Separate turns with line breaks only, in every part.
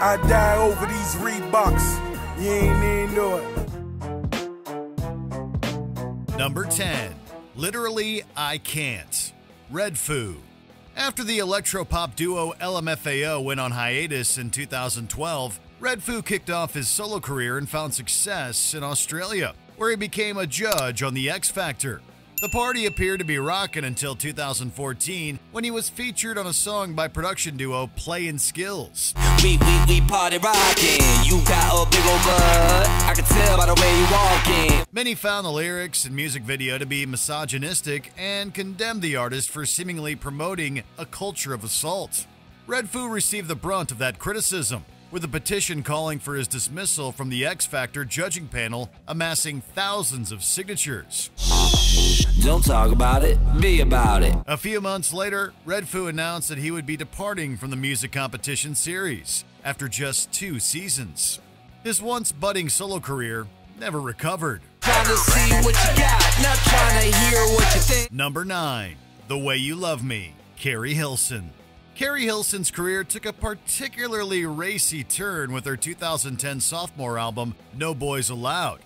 I die over these Reeboks. You ain't even know it.
Number 10. Literally, I Can't. Redfoo. After the electropop duo LMFAO went on hiatus in 2012, Redfoo kicked off his solo career and found success in Australia, where he became a judge on The X Factor. The party appeared to be rocking until 2014, when he was featured on a song by production duo Play and Skills.
We party rockin', you got a big ol' butt, I can tell by the way you walkin'.
Many found the lyrics and music video to be misogynistic and condemned the artist for seemingly promoting a culture of assault. Redfoo received the brunt of that criticism, with a petition calling for his dismissal from the X Factor judging panel amassing thousands of signatures.
Don't talk about it, be about it.
A few months later, Redfoo announced that he would be departing from the music competition series after just 2 seasons. His once budding solo career never recovered.
Trying to see what you got, not trying to hear what you think.
Number 9. The Way You Love Me, Carrie Hilson. Carrie Hilson's career took a particularly racy turn with her 2010 sophomore album, No Boys Allowed.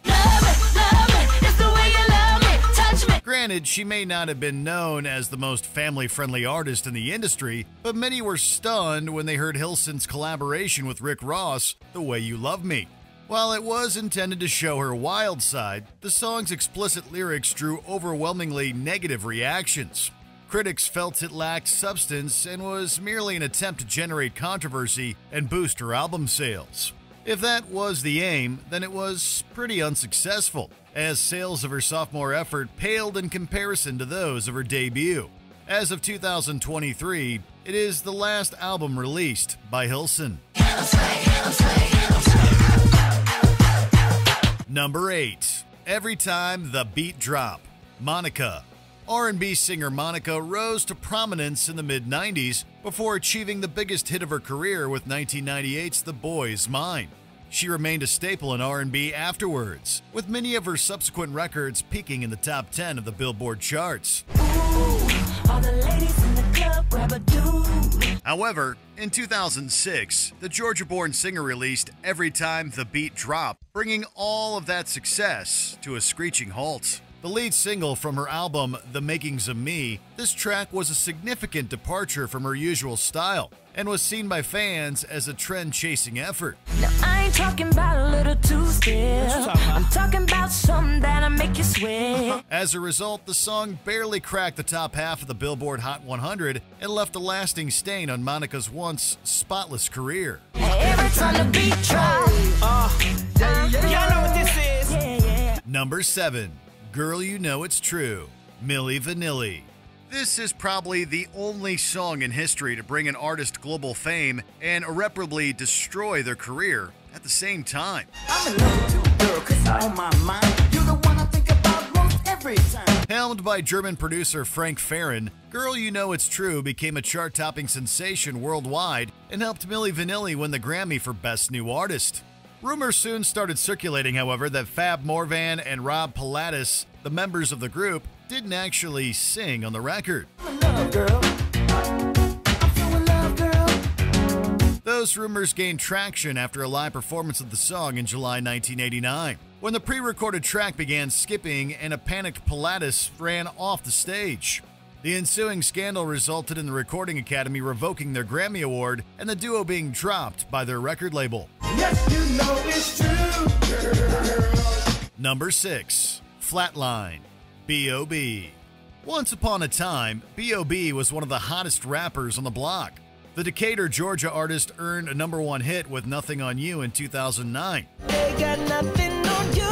Granted, she may not have been known as the most family-friendly artist in the industry, but many were stunned when they heard Hilson's collaboration with Rick Ross, The Way You Love Me. While it was intended to show her wild side, the song's explicit lyrics drew overwhelmingly negative reactions. Critics felt it lacked substance and was merely an attempt to generate controversy and boost her album sales. If that was the aim, then it was pretty unsuccessful, as sales of her sophomore effort paled in comparison to those of her debut. As of 2023, it is the last album released by Hilson. Number 8. Every Time the Beat Drop, Monica. R&B singer Monica rose to prominence in the mid-90s before achieving the biggest hit of her career with 1998's The Boy Is Mine. She remained a staple in R&B afterwards, with many of her subsequent records peaking in the top 10 of the Billboard charts. However, in 2006, the Georgia-born singer released Every Time the Beat Drop, bringing all of that success to a screeching halt. The lead single from her album, The Makings of Me, this track was a significant departure from her usual style and was seen by fans as a trend-chasing effort.
Now, I ain't talking about a little two-step. I'm talking about something that'll make you sweat.
As a result, the song barely cracked the top half of the Billboard Hot 100 and left a lasting stain on Monica's once spotless career.
Every time the beat drops.
Y'all know what this is.
Number 7. Girl You Know It's True, Milli Vanilli. This is probably the only song in history to bring an artist global fame and irreparably destroy their career at the same time.
I'm in love with you, girl, 'cause you're on my mind. You're the one I think about most every time.
Helmed by German producer Frank Farian, Girl You Know It's True became a chart-topping sensation worldwide and helped Milli Vanilli win the Grammy for Best New Artist. Rumors soon started circulating, however, that Fab Morvan and Rob Pilatus, the members of the group, didn't actually sing on the record. Those rumors gained traction after a live performance of the song in July 1989, when the pre-recorded track began skipping and a panicked Pilatus ran off the stage. The ensuing scandal resulted in the Recording Academy revoking their Grammy Award and the duo being dropped by their record label.
Yes, you know it's true.
Number 6. Flatline, B.O.B. Once upon a time, B.O.B. was one of the hottest rappers on the block. The Decatur, Georgia artist earned a #1 hit with Nothing on You in 2009.
They got nothing on you.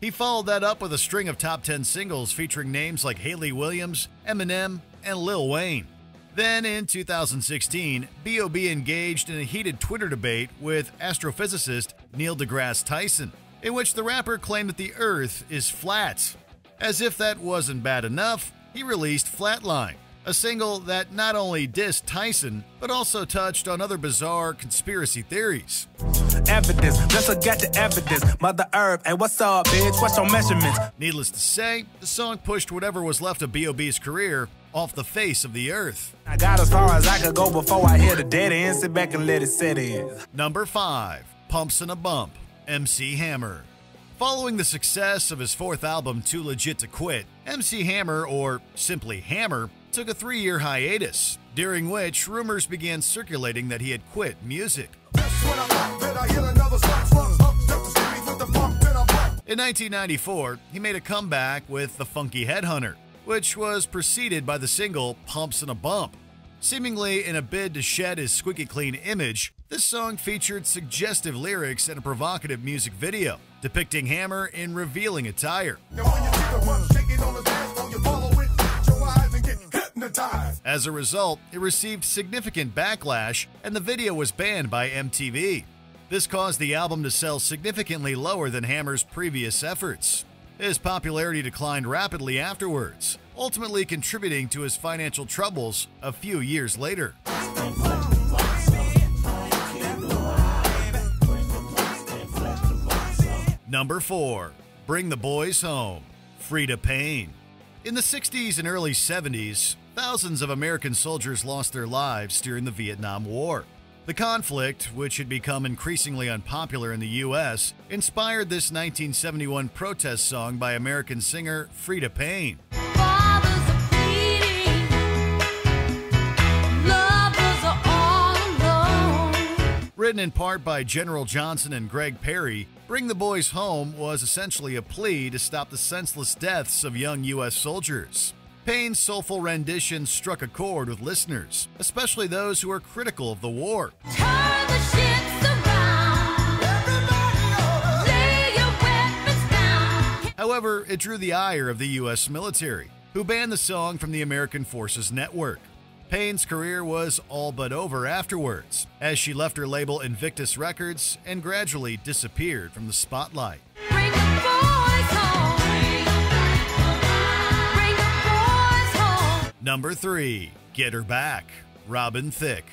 He followed that up with a string of top 10 singles featuring names like Hayley Williams, Eminem, and Lil Wayne. Then in 2016, B.O.B. engaged in a heated Twitter debate with astrophysicist Neil deGrasse Tyson, in which the rapper claimed that the Earth is flat. As if that wasn't bad enough, he released Flatline, a single that not only dissed Tyson, but also touched on other bizarre conspiracy theories.
Evidence, let's look at the evidence. Mother Herb, hey, what's up, bitch? What's your measurements?
Needless to say, the song pushed whatever was left of B.O.B.'s career off the face of the earth.
I got as far as I could go before I hit a dead end. Sit back and let it set in.
Number 5. Pumps and a Bump, MC Hammer. Following the success of his fourth album, Too Legit to Quit, MC Hammer, or simply Hammer, took a 3-year hiatus, during which rumors began circulating that he had quit music. In 1994, he made a comeback with The Funky Headhunter, which was preceded by the single Pumps and a Bump. Seemingly in a bid to shed his squeaky clean image, this song featured suggestive lyrics and a provocative music video, depicting Hammer in revealing attire. As a result, it received significant backlash, and the video was banned by MTV. This caused the album to sell significantly lower than Hammer's previous efforts. His popularity declined rapidly afterwards, ultimately contributing to his financial troubles a few years later. Number 4. Bring the Boys Home, Freda Payne. In the 60s and early 70s, thousands of American soldiers lost their lives during the Vietnam War. The conflict, which had become increasingly unpopular in the U.S., inspired this 1971 protest song by American singer Freda Payne. Written in part by General Johnson and Greg Perry, Bring the Boys Home was essentially a plea to stop the senseless deaths of young U.S. soldiers. Payne's soulful rendition struck a chord with listeners, especially those who were critical of the war.
Turn the ships around. Lay your weapons down.
However, it drew the ire of the U.S. military, who banned the song from the American Forces Network. Payne's career was all but over afterwards, as she left her label Invictus Records and gradually disappeared from the spotlight.
Bring the boys home. Bring the boys home.
Number 3. Get Her Back, Robin Thicke.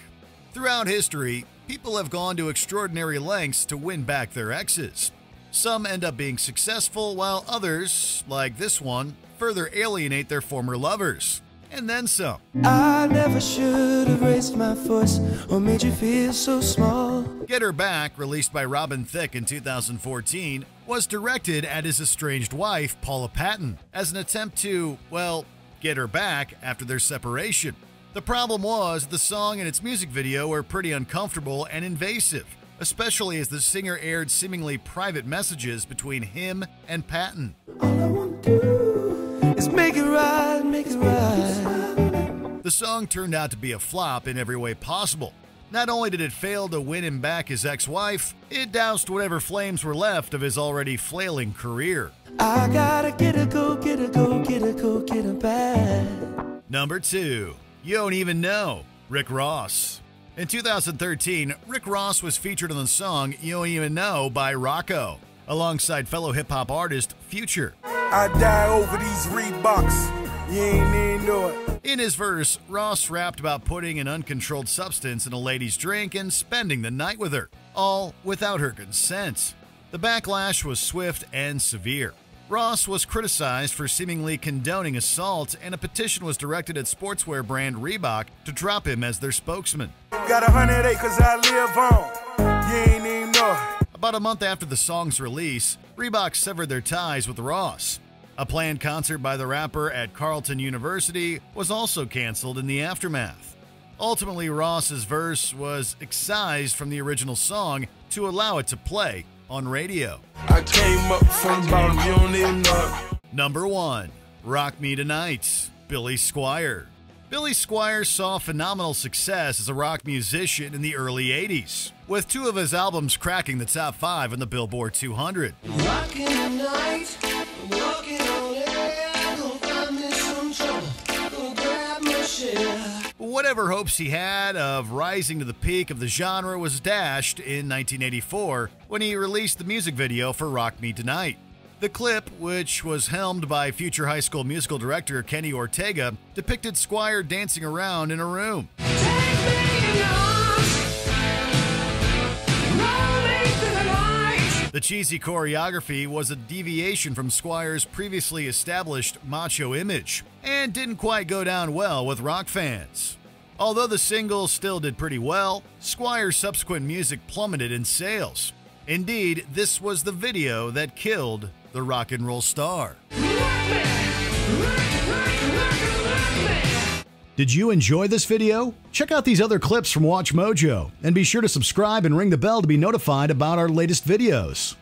Throughout history, people have gone to extraordinary lengths to win back their exes. Some end up being successful, while others, like this one, further alienate their former lovers. And then some.
I never should have raised my voice or made you feel so small.
Get Her Back, released by Robin Thicke in 2014, was directed at his estranged wife, Paula Patton, as an attempt to, well, get her back after their separation. The problem was the song and its music video were pretty uncomfortable and invasive, especially as the singer aired seemingly private messages between him and Patton.
All I want to do is make it right, make it right.
The song turned out to be a flop in every way possible. Not only did it fail to win him back his ex-wife, it doused whatever flames were left of his already flailing career.
I gotta get her, go, get her, go, get her, go, get her back.
Number 2. You Don't Even Know, Rick Ross. In 2013, Rick Ross was featured on the song You Don't Even Know by Rocco, alongside fellow hip-hop artist Future.
I die over these Reeboks. You ain't even know it.
In his verse, Ross rapped about putting an uncontrolled substance in a lady's drink and spending the night with her, all without her consent. The backlash was swift and severe. Ross was criticized for seemingly condoning assault, and a petition was directed at sportswear brand Reebok to drop him as their spokesman.
Got 100 acres I live on. You ain't even know it.
About a month after the song's release, Reebok severed their ties with Ross. A planned concert by the rapper at Carleton University was also canceled in the aftermath. Ultimately, Ross's verse was excised from the original song to allow it to play on radio.
I came up from the bottom, you don't even know it.
Number 1. Rock Me Tonite, Billy Squire. Billy Squire saw phenomenal success as a rock musician in the early 80s, with 2 of his albums cracking the top 5 on the Billboard 200.
Rockin' tonight, I'm walking on air, gonna find me some trouble, gonna grab my share.
Whatever hopes he had of rising to the peak of the genre was dashed in 1984 when he released the music video for Rock Me Tonite. The clip, which was helmed by future High School Musical director Kenny Ortega, depicted Squire dancing around in a room. The cheesy choreography was a deviation from Squire's previously established macho image, and didn't quite go down well with rock fans. Although the single still did pretty well, Squire's subsequent music plummeted in sales. Indeed, this was the video that killed the rock and roll star. Did you enjoy this video? Check out these other clips from Watch Mojo, and be sure to subscribe and ring the bell to be notified about our latest videos.